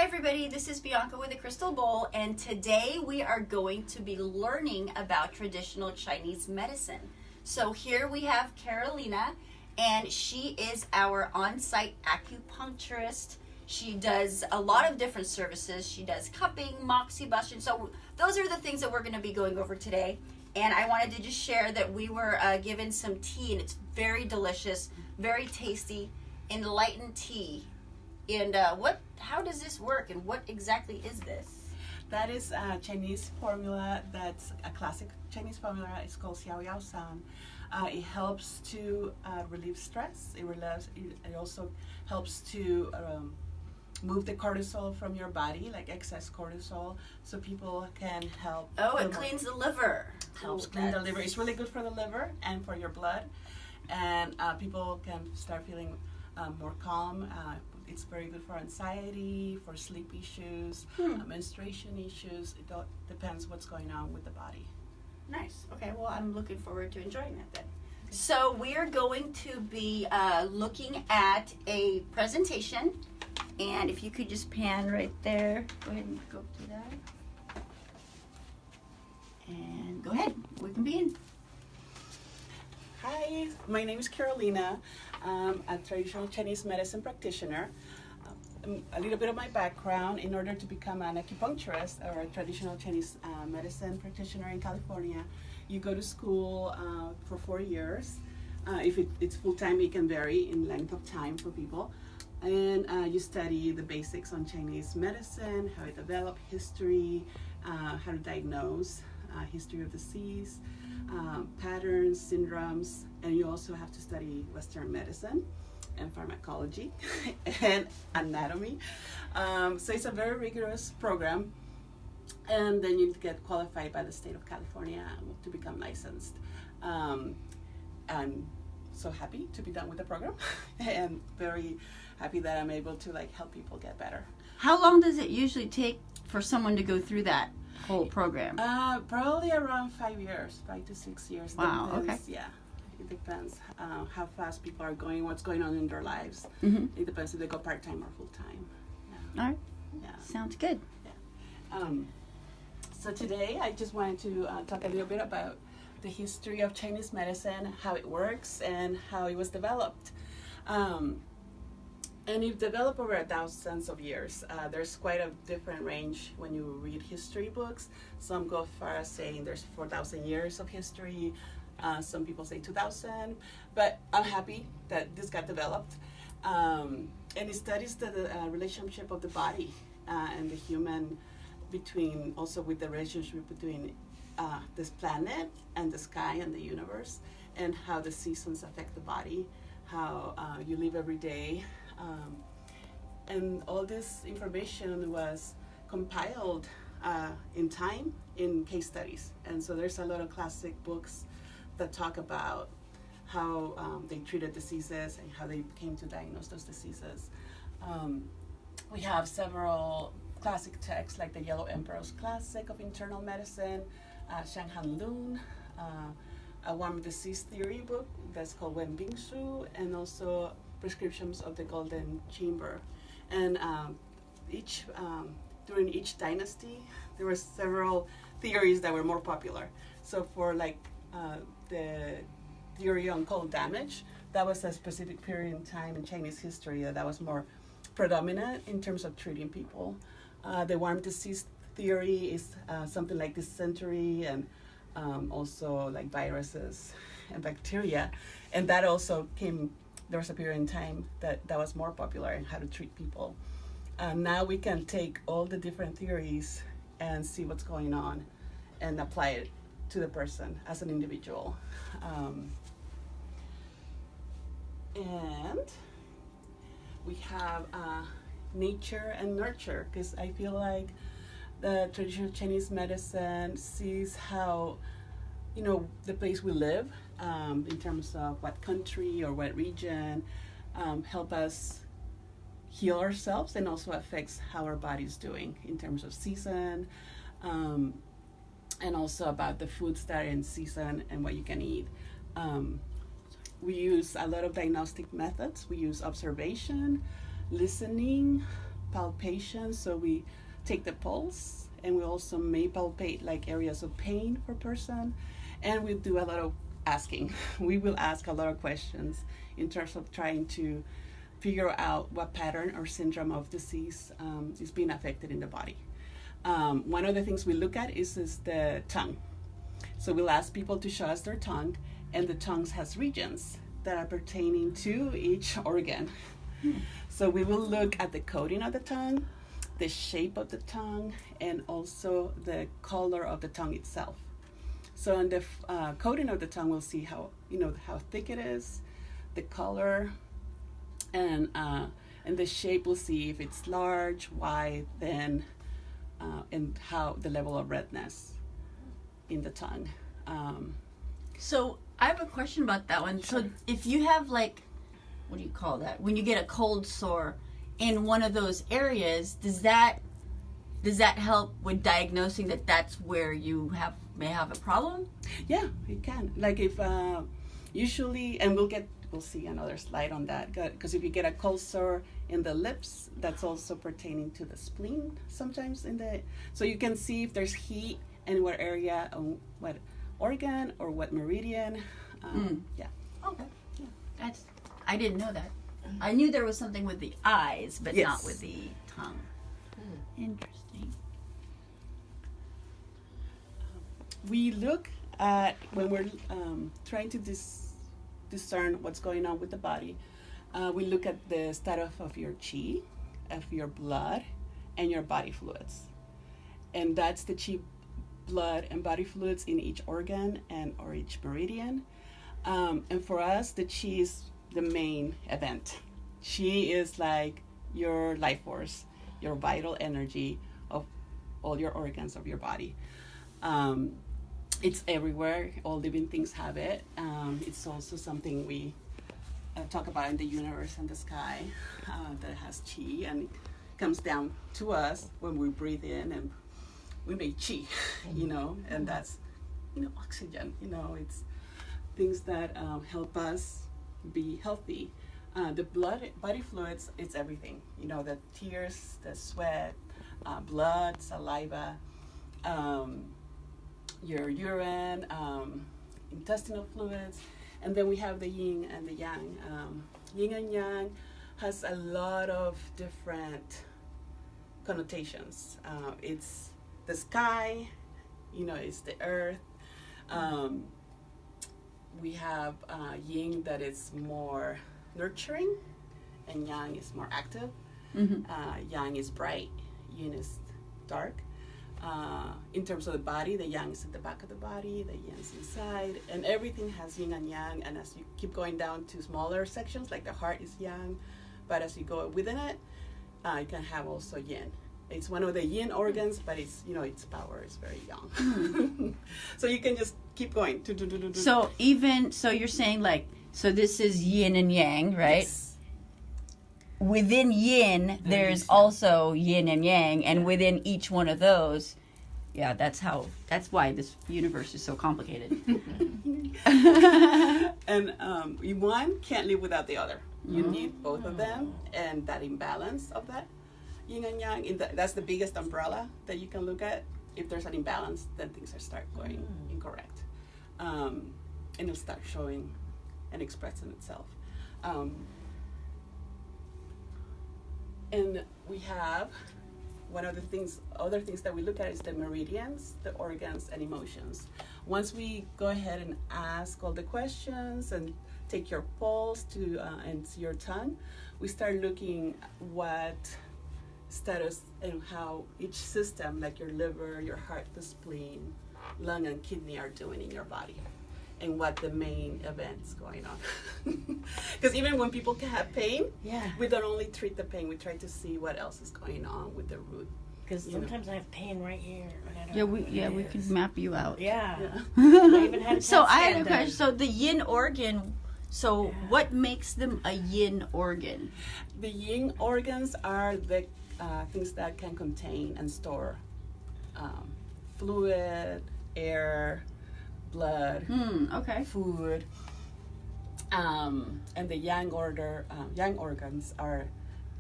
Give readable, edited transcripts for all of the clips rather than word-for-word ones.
everybody, this is Bianca with a Crystal Bowl, and today we are going to be learning about traditional Chinese medicine. So here we have Carolina, and she is our on-site acupuncturist. She does a lot of different services. She does cupping, Moxibustion. So those are the things that we're going to be going over today. And I wanted to just share that we were given some tea, and it's very delicious, very tasty, enlightened tea. And how does this work, and what exactly is this? That is a Chinese formula. That's a classic Chinese formula. It's called Xiaoyaosan. It helps to relieve stress. It also helps to move the cortisol from your body, like excess cortisol, so people can help. Oh, it cleans the liver. Helps clean the liver. It's really good for the liver and for your blood, and people can start feeling more calm. It's very good for anxiety, for sleep issues, menstruation issues. It all depends what's going on with the body. Nice. Okay, well, I'm looking forward to enjoying that then. So we're going to be looking at a presentation, and if you could just pan right there, go ahead and go through that. And go ahead, we can begin. Hi, my name is Carolina. I'm a traditional Chinese medicine practitioner. A little bit of my background: in order to become an acupuncturist or a traditional Chinese medicine practitioner in California, you go to school for 4 years. If it's full-time, it can vary in length of time for people. And you study the basics on Chinese medicine, how it developed, history, how to diagnose, history of disease, patterns, syndromes, and you also have to study Western medicine and pharmacology and anatomy. So it's a very rigorous program, and then you get qualified by the state of California to become licensed. I'm so happy to be done with the program and very happy that I'm able to help people get better. How long does it usually take for someone to go through that whole program? Probably around 5 years, 5 to 6 years. Wow, Depends, okay. Yeah, it depends how fast people are going, what's going on in their lives. Mm-hmm. It depends if they go part-time or full-time. Yeah. All right. Yeah. Sounds good. Yeah. So today I just wanted to talk a little bit about the history of Chinese medicine, how it works, and how it was developed. And it developed over thousands of years. There's quite a different range when you read history books. Some go as far as saying there's 4,000 years of history. Some people say 2,000. But I'm happy that this got developed. And it studies the relationship of the body and the human also with the relationship between this planet and the sky and the universe, and how the seasons affect the body, how you live every day. And all this information was compiled in time in case studies. And so there's a lot of classic books that talk about how they treated diseases and how they came to diagnose those diseases. We have several classic texts like the Yellow Emperor's Classic of Internal Medicine, Shang Han Lun, a warm disease theory book that's called Wen Bing Shu, and also Prescriptions of the Golden Chamber. And during each dynasty, there were several theories that were more popular. So for the theory on cold damage, that was a specific period in time in Chinese history that was more predominant in terms of treating people. The warm disease theory is something like dysentery and also like viruses and bacteria. And that also there was a period in time that was more popular in how to treat people. Now we can take all the different theories and see what's going on and apply it to the person as an individual. And we have nature and nurture, because I feel like the traditional Chinese medicine sees how, the place we live, in terms of what country or what region, help us heal ourselves, and also affects how our body's doing in terms of season, and also about the foods that are in season and what you can eat. We use a lot of diagnostic methods. We use observation, listening, palpation. So we take the pulse, and we also may palpate like areas of pain for person, and we do a lot of asking. We will ask a lot of questions in terms of trying to figure out what pattern or syndrome of disease is being affected in the body. One of the things we look at is the tongue. So we'll ask people to show us their tongue, and the tongue has regions that are pertaining to each organ. So we will look at the coating of the tongue, the shape of the tongue, and also the color of the tongue itself. So on the coating of the tongue, we'll see how thick it is, the color, and the shape. We'll see if it's large, wide, thin, and how the level of redness in the tongue. So I have a question about that one. Sure. So if you have like, what do you call that? When you get a cold sore in one of those areas, does that help with diagnosing that that's where you may have a problem? Yeah, it can. Like if usually, and we'll see another slide on that, because if you get a cold sore in the lips, that's also pertaining to the spleen sometimes so you can see if there's heat in what area, what organ or what meridian. Yeah. Okay. Yeah. I didn't know that. I knew there was something with the eyes, but Yes. not with the tongue. Interesting. We look at, when we're trying to discern what's going on with the body, we look at the status of your chi, of your blood, and your body fluids. And that's the chi, blood, and body fluids in each organ or each meridian. And for us, the chi is the main event. Chi is like your life force, your vital energy of all your organs of your body. It's everywhere. All living things have it. It's also something we talk about in the universe and the sky that has chi, and it comes down to us when we breathe in and we make chi, and that's, oxygen. It's things that help us be healthy. The body fluids, it's everything. The tears, the sweat, blood, saliva, your urine, intestinal fluids, and then we have the yin and the yang. Yin and yang has a lot of different connotations. It's the sky, it's the earth. We have yin that is more nurturing, and yang is more active. Mm-hmm. Yang is bright, yin is dark. In terms of the body, the yang is at the back of the body, the yin is inside, and everything has yin and yang. And as you keep going down to smaller sections, like the heart is yang, but as you go within it, you can have also yin. It's one of the yin organs, but it's its power is very young. So you can just keep going. So you're saying so this is yin and yang, right? Yes. Within yin, there's also yin and yang, and within each one of those, that's why this universe is so complicated. And one can't live without the other. You need both of them, and that imbalance of that yin and yang, that's the biggest umbrella that you can look at. If there's an imbalance, then things start going incorrect, and it'll start showing and expressing itself. And we have other things that we look at is the meridians, the organs, and emotions. Once we go ahead and ask all the questions and take your pulse and see your tongue, we start looking what status and how each system, like your liver, your heart, the spleen, lung, and kidney are doing in your body, and what the main event's going on. Because even when people can have pain, we don't only treat the pain, we try to see what else is going on with the root. Because sometimes I have pain right here. And I don't know we could map you out. Yeah. I even had a So CAT I scan have a question. done. So the yin organ. So what makes them a yin organ? The yin organs are the things that can contain and store fluid, air, blood, food, and the yang organs are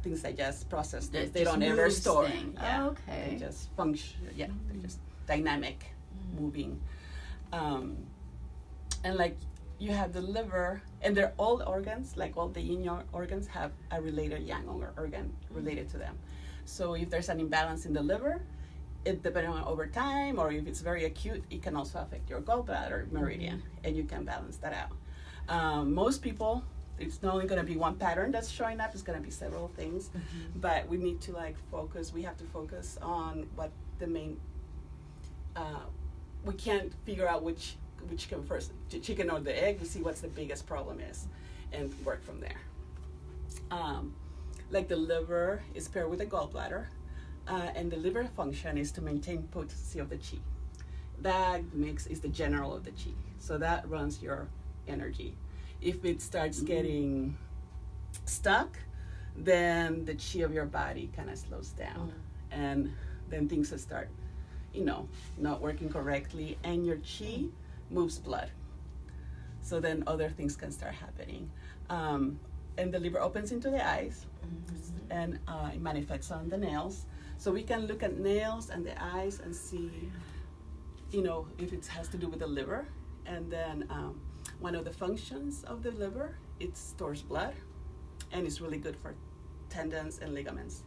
things that just process things. That They just don't ever moves store. things. Yeah. Oh, okay. They just function. Yeah, they're just dynamic, moving. And like you have the liver, and they're all organs, like all the yin yang organs have a related yang organ related to them. So if there's an imbalance in the liver, it depending on over time, or if it's very acute, it can also affect your gallbladder meridian, and you can balance that out. Most people, it's not only going to be one pattern that's showing up, it's going to be several things, but we need to like focus. We have to focus on what the main. We can't figure out which came first, the chicken or the egg. We see what's the biggest problem is, and work from there. Like the liver is paired with the gallbladder. And the liver function is to maintain potency of the qi. That mix is the general of the qi. So that runs your energy. If it starts getting stuck, then the qi of your body kind of slows down. And then things will start, not working correctly. And your qi moves blood. So then other things can start happening. And the liver opens into the eyes, and it manifests on the nails. So we can look at nails and the eyes and see, if it has to do with the liver. And then one of the functions of the liver, it stores blood, and it's really good for tendons and ligaments.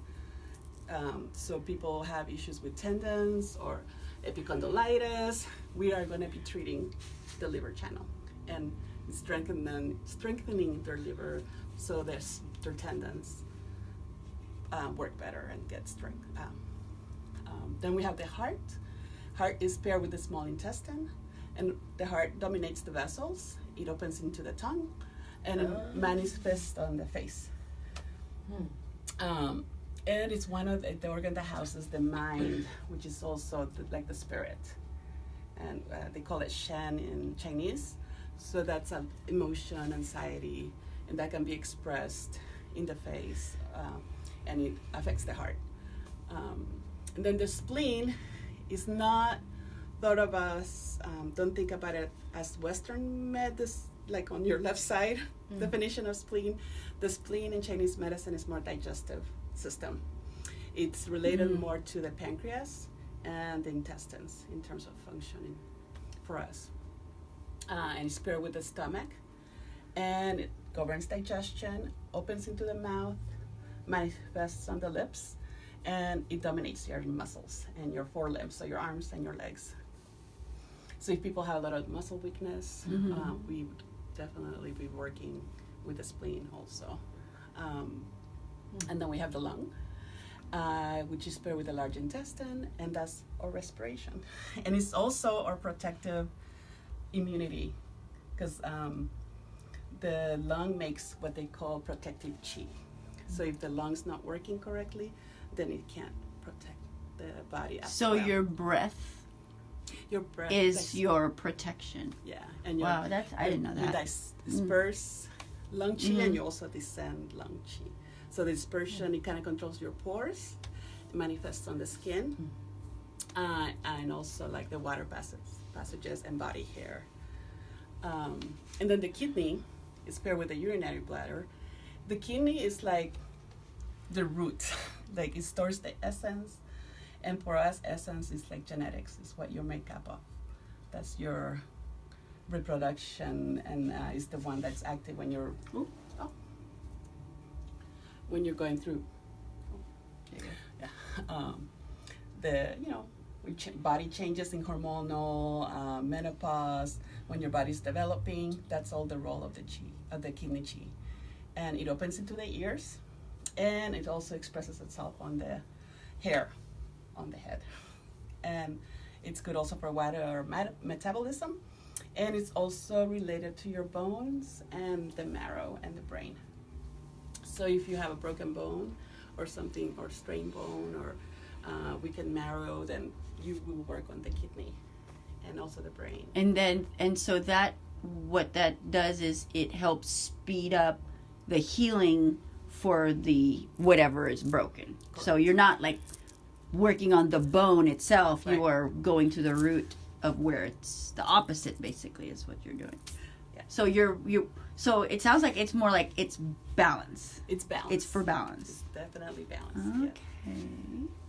So people have issues with tendons or epicondylitis. We are going to be treating the liver channel and strengthening their liver so their tendons work better and get strength. Then we have the heart. Heart is paired with the small intestine, and the heart dominates the vessels. It opens into the tongue, and it manifests on the face. And it's one of the organ that houses the mind, which is also like the spirit. And they call it Shen in Chinese. So that's an emotion, anxiety, and that can be expressed in the face. And it affects the heart. And then the spleen is not thought of as, don't think about it as Western like on your left side definition of spleen. The spleen in Chinese medicine is more digestive system. It's related more to the pancreas and the intestines in terms of functioning for us. And it's paired with the stomach, and it governs digestion, opens into the mouth, manifests on the lips, and it dominates your muscles and your forelimbs, so your arms and your legs. So if people have a lot of muscle weakness, we would definitely be working with the spleen also. And then we have the lung, which is paired with the large intestine, and that's our respiration. And it's also our protective immunity, because the lung makes what they call protective qi. So if the lung's not working correctly, then it can't protect the body as so well. Your breath is your protection. Yeah. And wow, I didn't know that. You disperse lung qi, and you also descend lung qi. So the dispersion, it kind of controls your pores, it manifests on the skin, and also like the water passages and body hair. And then the kidney is paired with the urinary bladder. The kidney is like the root, like it stores the essence. And for us, essence is like genetics, is what you're made up of. That's your reproduction, and is the one that's active when you're when you're going through. Body changes in hormonal menopause, when your body's developing. That's all the role of the kidney qi, and it opens into the ears, and it also expresses itself on the hair on the head, and it's good also for water metabolism, and it's also related to your bones and the marrow and the brain. So if you have a broken bone or something, or strained bone, or weakened marrow, then you will work on the kidney and also the brain. And so that, what that does is it helps speed up the healing for the whatever is broken. Correct. So you're not like working on the bone itself, right. You are going to the root of where it's the opposite, basically, is what you're doing. Yeah. So so it sounds like it's more like it's balance. It's balance. It's for balance. It's definitely balance. Okay. Yeah.